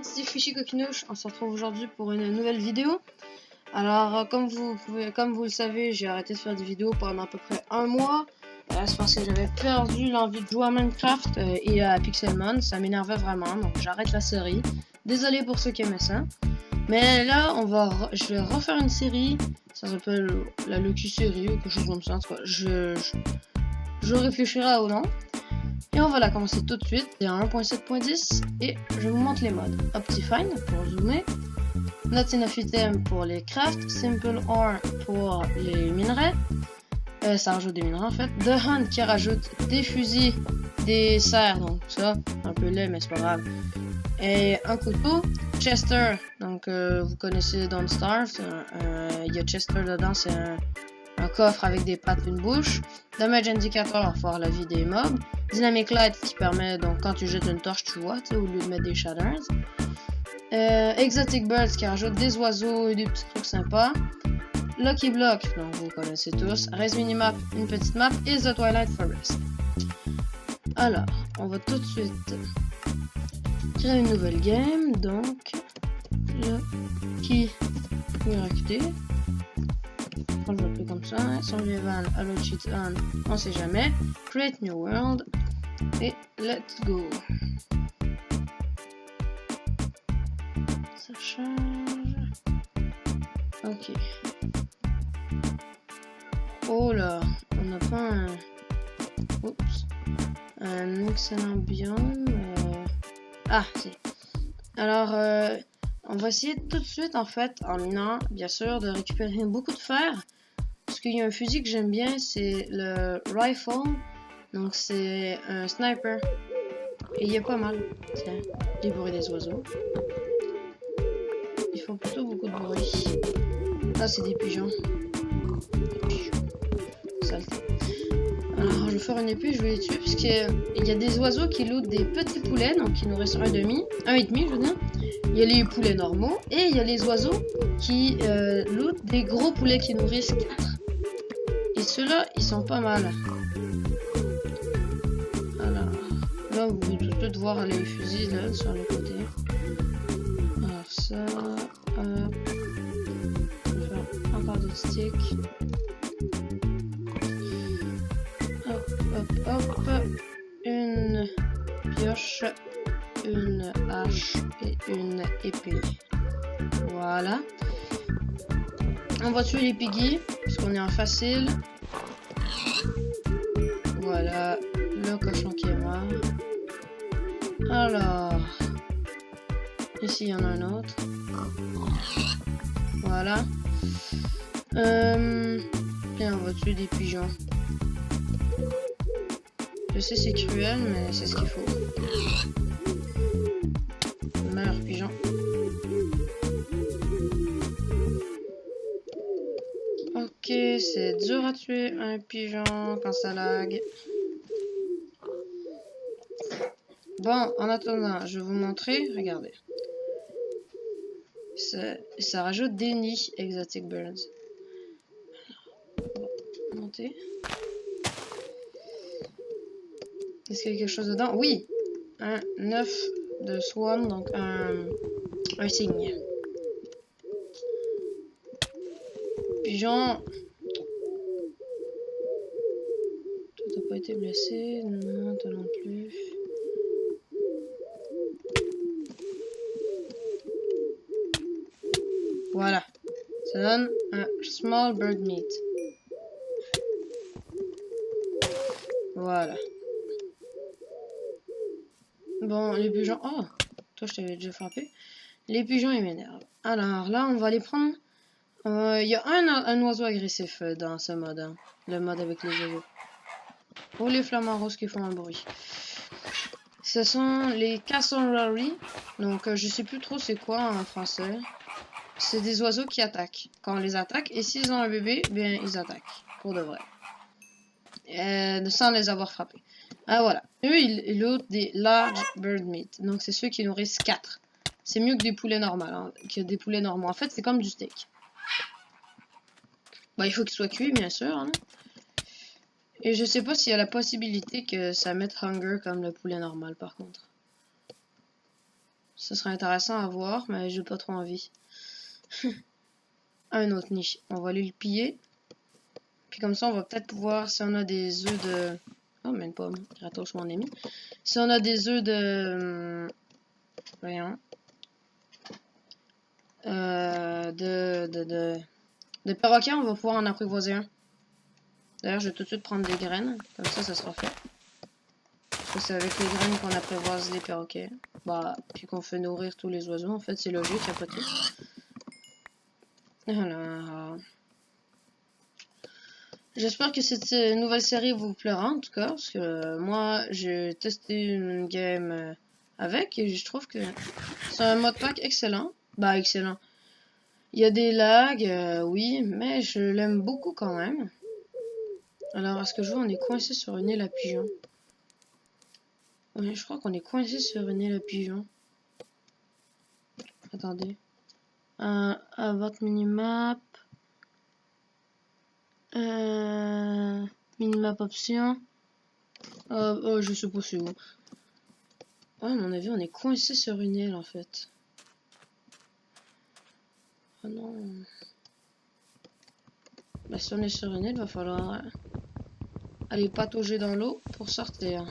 c'est Fishy Coquinouche, on se retrouve aujourd'hui pour une nouvelle vidéo. Alors comme vous le savez, j'ai arrêté de faire des vidéos pendant à peu près un mois. C'est parce que j'avais perdu l'envie de jouer à Minecraft et à Pixelmon, ça m'énervait vraiment, donc j'arrête la série. Désolé pour ceux qui aimaient ça. Mais là, je vais refaire une série, ça s'appelle la Lucky Série ou quelque chose comme ça. En tout cas, je réfléchirai au nom. Et on va la commencer tout de suite. C'est un 1.7.10 et je vous montre les modes. Optifine pour zoomer, Not Enough Item pour les crafts, Simple Ore pour les minerais. Ça rajoute des minerais en fait. The Hunt qui rajoute des fusils, des serres, donc ça, un peu laid mais c'est pas grave. Et un couteau. Chester, donc vous connaissez Don't Starve, il y a Chester dedans, c'est un coffre avec des pattes et une bouche. Damage Indicator pour voir la vie des mobs. Dynamic Light qui permet, donc quand tu jettes une torche, tu vois, au lieu de mettre des shatters. Exotic Birds qui rajoute des oiseaux et des petits trucs sympas. Lucky Block, donc vous connaissez tous. Race Minimap, une petite map. Et The Twilight Forest. Alors, on va tout de suite créer une nouvelle game. Donc, Lucky recruter. On le voit plus comme ça. Survival, Allo Cheat On, on sait jamais. Create New World. Et let's go. Ça change. Ok. Oh là, on n'a pas un... Oups. Un excellent biome. Ah, si. Alors, on va essayer tout de suite, en fait, en minant, bien sûr, de récupérer beaucoup de fer. Parce qu'il y a un fusil que j'aime bien, c'est le rifle. Donc, c'est un sniper. Et il est pas mal. Tiens, les bruits des oiseaux. Ils font plutôt beaucoup de bruit. Là, c'est des pigeons. Saleté. Alors, je vais faire une épée, je vais les tuer. Puisqu'il y a des oiseaux qui lootent des petits poulets. Donc, il nous reste un et demi, je veux dire. Il y a les poulets normaux. Et il y a les oiseaux qui lootent des gros poulets qui nourrissent 4. Et ceux-là, ils sont pas mal. Alors, là, vous pouvez tout de voir les fusils là, sur le côté. Alors ça, hop. Je vais faire encore des sticks. Hop, hop, hop. Une pioche, une hache et une épée. Voilà. On va tuer les piggies, parce qu'on est en facile. Voilà, le cochon qui est mort. Alors, ici il y en a un autre. Voilà. Bien, on va tuer des pigeons. Je sais c'est cruel, mais c'est ce qu'il faut. Meurs, pigeon. Ok, c'est dur à tuer un pigeon quand ça lag. Bon, en attendant, je vais vous montrer. Regardez. Ça rajoute des nids Exotic Birds. Bon, monter. Est-ce qu'il y a quelque chose dedans? Oui! Un 9 de swarm, donc un cygne. Pigeon. Toi, t'as pas été blessé? Non, toi non plus. Voilà. Ça donne un small bird meat. Voilà. Bon, les pigeons... Oh! Toi, je t'avais déjà frappé. Les pigeons, ils m'énervent. Alors, là, on va les prendre... Il y a un oiseau agressif dans ce mode. Hein. Le mode avec les oiseaux. Oh, les flamants roses qui font un bruit. Ce sont les cassowary. Donc, je sais plus trop c'est quoi en français. C'est des oiseaux qui attaquent. Quand on les attaque, et s'ils ont un bébé, bien, ils attaquent. Pour de vrai. Sans les avoir frappés. Ah, voilà. Eux, ils lootent des large bird meat. Donc, c'est ceux qui nourrissent 4. C'est mieux que des poulets normaux. Hein, que des poulets normaux. En fait, c'est comme du steak. Bah, il faut qu'il soit cuit, bien sûr. Hein. Et je sais pas s'il y a la possibilité que ça mette hunger comme le poulet normal, par contre. Ce serait intéressant à voir, mais j'ai pas trop envie. Un autre nid. On va aller le piller. Puis comme ça, on va peut-être pouvoir, si on a des œufs de... Oh, même pas, Kratos, mon ami. Si on a des œufs de... Voyons. De perroquet, on va pouvoir en apprivoiser un. D'ailleurs, je vais tout de suite prendre des graines. Comme ça sera fait. Parce que c'est avec les graines qu'on apprivoise les perroquets. Bah, puis qu'on fait nourrir tous les oiseaux. En fait, c'est logique, après tout. Alors... J'espère que cette nouvelle série vous plaira, en tout cas. Parce que moi, j'ai testé une game avec. Et je trouve que c'est un modpack excellent. Bah, excellent. Il y a des lags, oui, mais je l'aime beaucoup quand même. Alors, à ce que je vois, on est coincé sur une île à pigeons. Ouais, je crois qu'on est coincé sur une île à pigeons. Attendez. À votre minimap. Minimap option. Je sais pas c'est où. Ah, à mon avis, on est coincé sur une île en fait. Oh non. Bah, si on est sur une île, va falloir aller patauger dans l'eau pour sortir.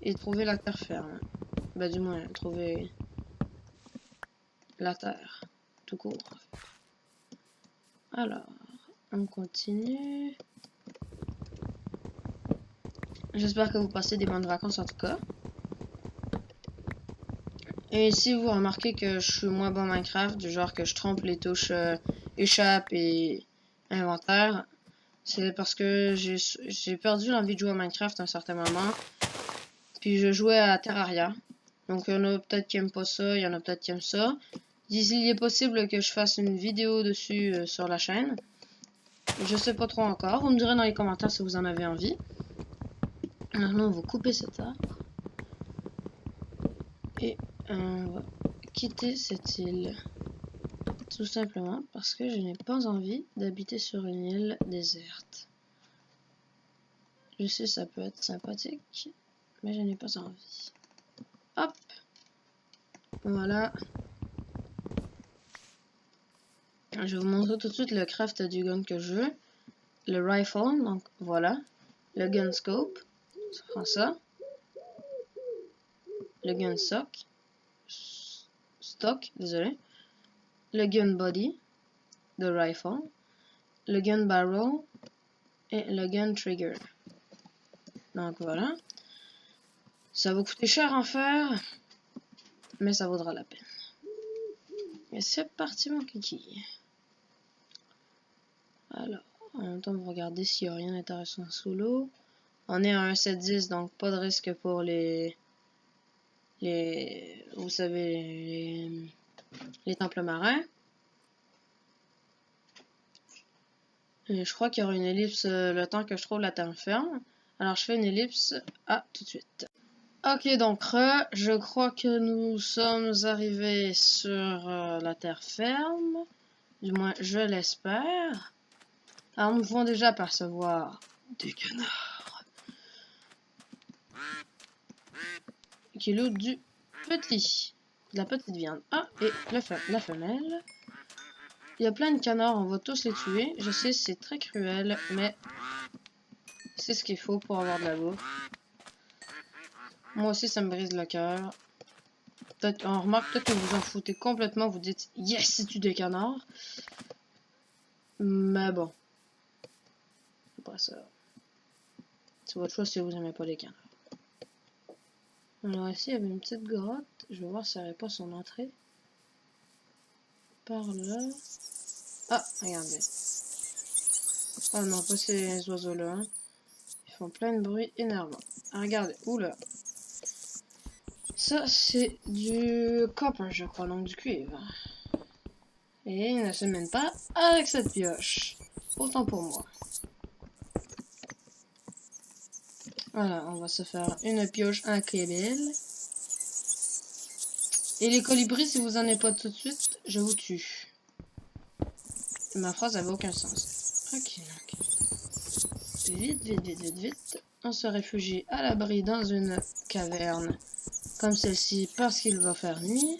Et trouver la terre ferme. Bah, du moins, trouver la terre. Tout court. Alors, on continue. J'espère que vous passez des bonnes vacances en tout cas. Et si vous remarquez que je suis moins bon Minecraft, du genre que je trompe les touches échappe et inventaire, c'est parce que j'ai perdu l'envie de jouer à Minecraft à un certain moment. Puis je jouais à Terraria. Donc il y en a peut-être qui aiment pas ça, il y en a peut-être qui aiment ça. Il est possible que je fasse une vidéo dessus sur la chaîne. Je sais pas trop encore. Vous me direz dans les commentaires si vous en avez envie. Maintenant on va couper cet arbre. Et on va quitter cette île. Tout simplement parce que je n'ai pas envie d'habiter sur une île déserte. Je sais ça peut être sympathique, mais je n'ai pas envie. Hop. Voilà. Je vais vous montrer tout de suite le craft du gun que je veux. Le rifle, donc voilà. Le gun scope, ça prend ça. Le gun stock, désolé. Le gun body de rifle. Le gun barrel et le gun trigger. Donc voilà. Ça va coûter cher en fer, mais ça vaudra la peine. Et c'est parti mon kiki. Alors, en même temps, on va regarder s'il n'y a rien d'intéressant sous l'eau. On est à 1.7.10, donc pas de risque pour vous savez, les temples marins. Et je crois qu'il y aura une ellipse le temps que je trouve la terre ferme. Alors, je fais une ellipse. Ah, tout de suite. Ok, donc, je crois que nous sommes arrivés sur la terre ferme. Du moins, je l'espère. Alors, nous pouvons déjà apercevoir des canards. Qui l'eau du petit. De la petite viande. Ah, et la femelle. Il y a plein de canards, on va tous les tuer. Je sais, c'est très cruel, mais c'est ce qu'il faut pour avoir de la bouffe. Moi aussi, ça me brise le cœur. On remarque peut-être que vous en foutez complètement, vous dites « Yes, c'est tu des canards !» Mais bon. Après ça, c'est votre choix si vous n'aimez pas les canards. Alors ici, il y avait une petite grotte. Je vais voir si elle n'avait pas son entrée. Par là. Ah, regardez. Oh non, pas ces oiseaux-là. Hein. Ils font plein de bruit énervant. Ah, regardez, oula. Ça, c'est du copper, je crois, donc du cuivre. Et il ne se mène pas avec cette pioche. Autant pour moi. Voilà, on va se faire une pioche incroyable. Et les colibris, si vous en avez pas tout de suite, je vous tue. Ma phrase avait aucun sens. Ok, donc. Vite. On se réfugie à l'abri dans une caverne comme celle-ci parce qu'il va faire nuit.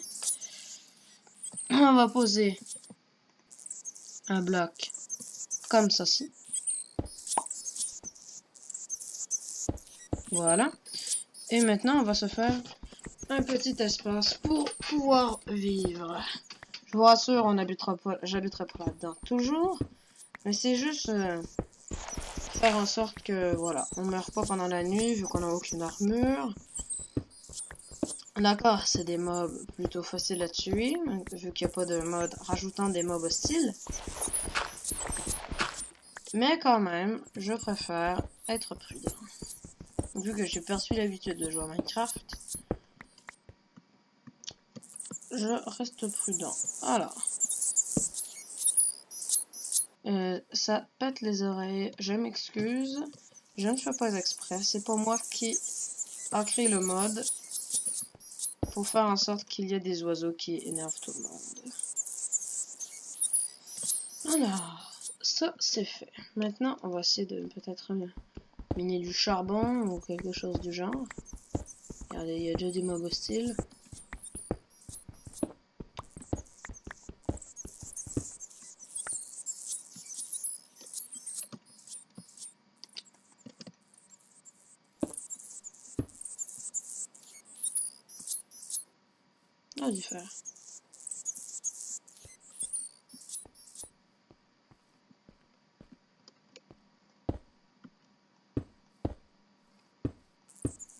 On va poser un bloc comme ceci. Voilà. Et maintenant, on va se faire un petit espace pour pouvoir vivre. Je vous rassure, j'habiterai pas là-dedans toujours. Mais c'est juste faire en sorte que, voilà, on meurt pas pendant la nuit vu qu'on n'a aucune armure. D'accord, c'est des mobs plutôt faciles à tuer, vu qu'il n'y a pas de mode rajoutant des mobs hostiles. Mais quand même, je préfère être prudent. Vu que j'ai perdu l'habitude de jouer à Minecraft, je reste prudent. Alors. Ça pète les oreilles. Je m'excuse. Je ne fais pas exprès. C'est pas moi qui a créé le mode pour faire en sorte qu'il y ait des oiseaux qui énervent tout le monde. Alors, ça c'est fait. Maintenant, on va essayer de peut-être miner du charbon ou quelque chose du genre. Regardez, il y a déjà des mobs hostiles. On va du faire.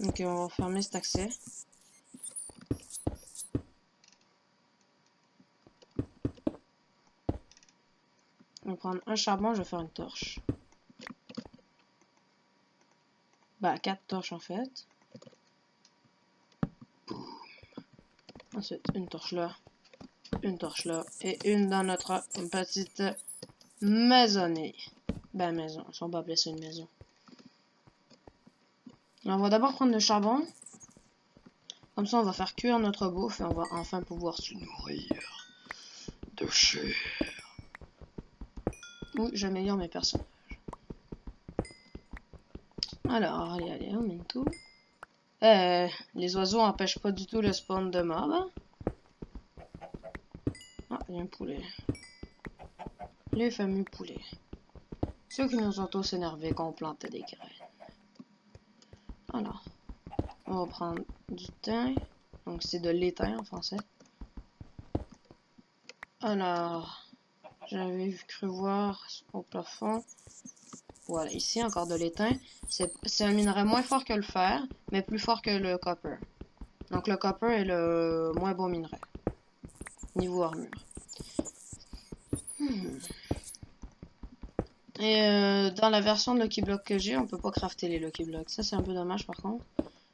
Ok, on va fermer cet accès. On va prendre un charbon, je vais faire une torche. Bah, 4 torches en fait. Ensuite, une torche là et une dans notre petite maisonnée. Ben, maison, on va appeler ça une maison. Alors, on va d'abord prendre le charbon. Comme ça, on va faire cuire notre bouffe et on va enfin pouvoir se nourrir de chair. Oui, j'améliore mes personnages. Alors, allez, on met tout. Les oiseaux n'empêchent pas du tout le spawn de mobs. Ah, il y a un poulet. Les fameux poulets. Ceux qui nous ont tous énervés quand on plantait des graines. Alors, on va prendre du thym. Donc, c'est de l'étain en français. Alors, j'avais cru voir au plafond. Voilà, ici encore de l'étain. C'est un minerai moins fort que le fer, mais plus fort que le copper. Donc, le copper est le moins bon minerai. Niveau armure. Et dans la version de Lucky Block que j'ai, on peut pas crafter les Lucky Blocks. Ça, c'est un peu dommage par contre.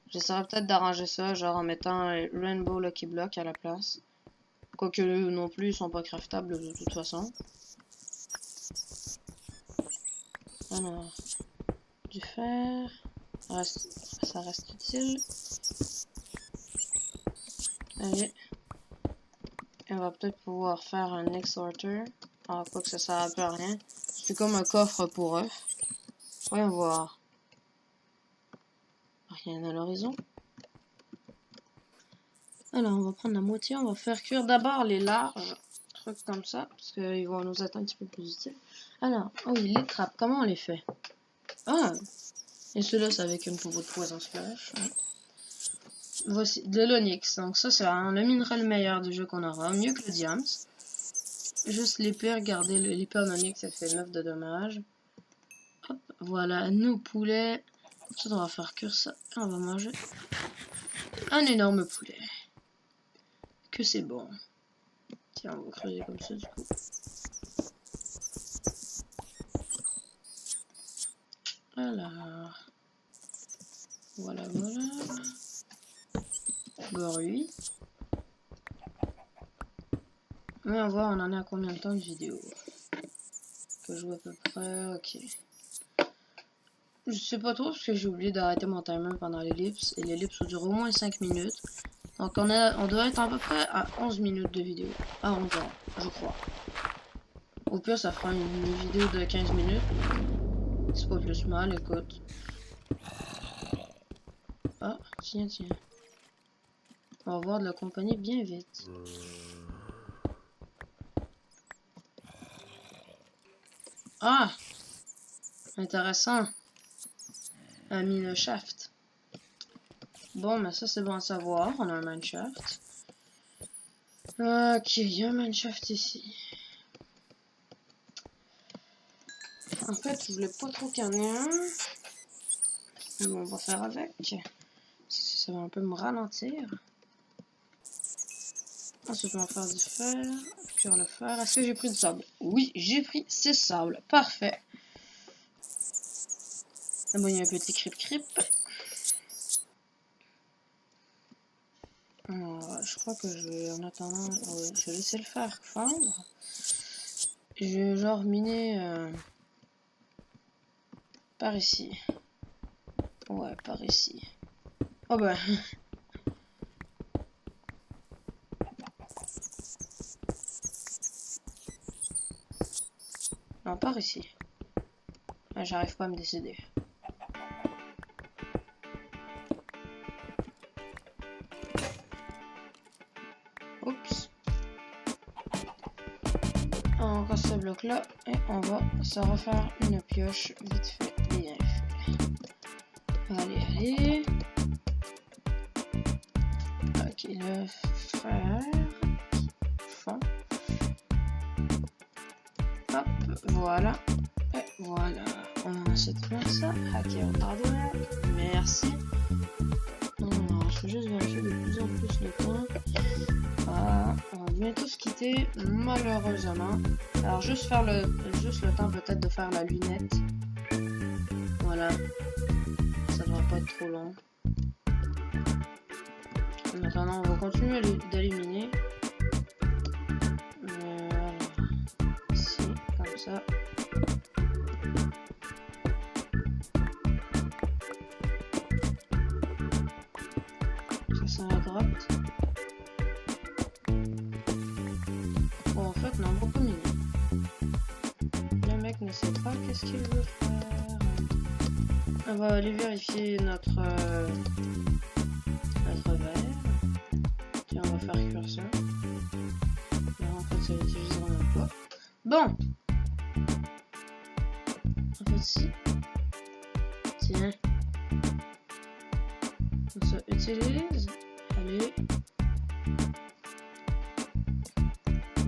J'essaierai peut-être d'arranger ça, genre en mettant Rainbow Lucky Block à la place. Quoique eux non plus, ils sont pas craftables de toute façon. Alors, du fer. Ça reste utile. Allez. Et on va peut-être pouvoir faire un exhorter. Alors, quoi que ça sert un peu à rien. C'est comme un coffre pour œufs. Voyons voir. Rien à l'horizon. Alors, on va prendre la moitié. On va faire cuire d'abord les larges trucs comme ça. Parce qu'ils vont nous être un petit peu plus utiles. Alors, oh oui, les trappes. Comment on les fait? Ah! Et ceux-là, c'est avec une peau de poison splash. Ouais. Voici de l'onyx. Donc, ça, c'est le minerai le meilleur du jeu qu'on aura. Mieux que le diams. Juste l'épée, regardez, l'épée en onyx, ça fait 9 de dommages. Hop, voilà, nos poulets. Ensuite, on va faire cuire ça. On va manger un énorme poulet. Que c'est bon. Tiens, on va creuser comme ça, du coup. Alors. Voilà. Bruit. On va voir, on en est à combien de temps de vidéo? Que je vois à peu près, ok. Je sais pas trop parce que j'ai oublié d'arrêter mon timer pendant l'ellipse. Et l'ellipse dure au moins 5 minutes. Donc on doit être à peu près à 11 minutes de vidéo. À 11 heures, je crois. Au pire, ça fera une vidéo de 15 minutes. C'est pas plus mal, écoute. Ah, tiens. On va voir de la compagnie bien vite. Ah! Intéressant. Un mineshaft. Bon, mais ça c'est bon à savoir. On a un mineshaft. Ok, il y a un mineshaft ici. En fait, je voulais pas trop qu'il y en ait un. Mais bon, on va faire avec. Ça va un peu me ralentir. Ensuite, on va faire du fer. Puis on va le fer. Est-ce que j'ai pris du sable? Oui, j'ai pris 6 sables. Parfait. Ah bon, il y a un petit crip-crip. Je crois que je vais, en attendant, je vais laisser le fer fondre. Je vais genre miner par ici. Ouais, par ici. Oh bah. Non, par ici. Ah, j'arrive pas à me décider. Oups. On casse ce bloc là et on va se refaire une pioche vite fait, bien fait. Allez, allez. Ok, le fer. Fond. Hop, voilà. Et voilà. On a cette ça. Hacker hardware. Merci. Non, je vais juste vérifier de plus en plus le temps. On va bientôt se quitter, malheureusement. Alors juste faire juste le temps peut-être de faire la lunette. Voilà. Ça devrait pas être trop long. En attendant, on va continuer d'éliminer. Ici, comme ça. Ça c'est la grotte. Bon, en fait, non, beaucoup mieux. Le mec ne sait pas qu'est-ce qu'il veut faire. On va aller vérifier notre verre. Tiens, on va faire cuire ça. Mais en fait, ça l'utilisera même pas. Bon. En fait, si. Tiens. On se utilise. Allez.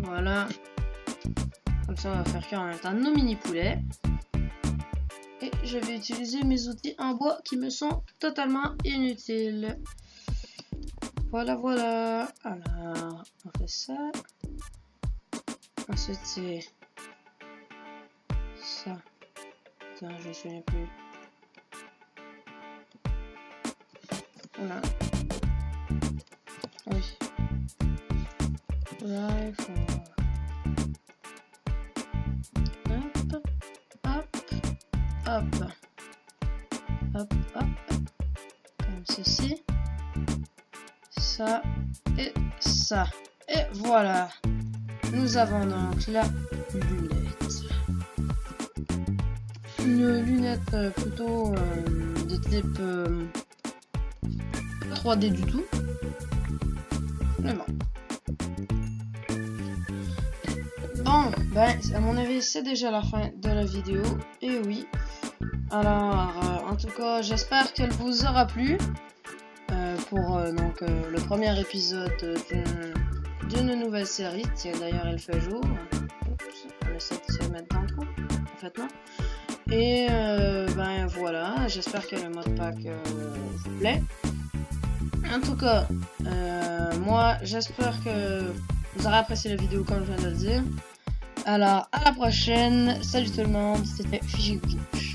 Voilà. Comme ça, on va faire cuire en même temps nos mini poulets. Et je vais utiliser mes outils en bois qui me sont totalement inutiles. Voilà, voilà. Alors, on fait ça. Ensuite, c'est ça. Attends, je me souviens plus. Voilà. Oui. Là, il faut... Hop, hop, hop, comme ceci, ça et ça. Et voilà, nous avons donc la lunette. Une lunette plutôt de type 3D du tout. Mais bon. Bon, ben, à mon avis, c'est déjà la fin de la vidéo. Et oui. Alors, en tout cas, j'espère qu'elle vous aura plu pour donc le premier épisode d'une nouvelle série. Tiens, d'ailleurs, elle fait jour. Oups, on essaie de se mettre dans le trou, en fait, non. Et ben voilà, j'espère que le mode pack vous plaît. En tout cas, moi, j'espère que vous aurez apprécié la vidéo comme je viens de le dire. Alors, à la prochaine. Salut tout le monde, c'était Fiji Cookie.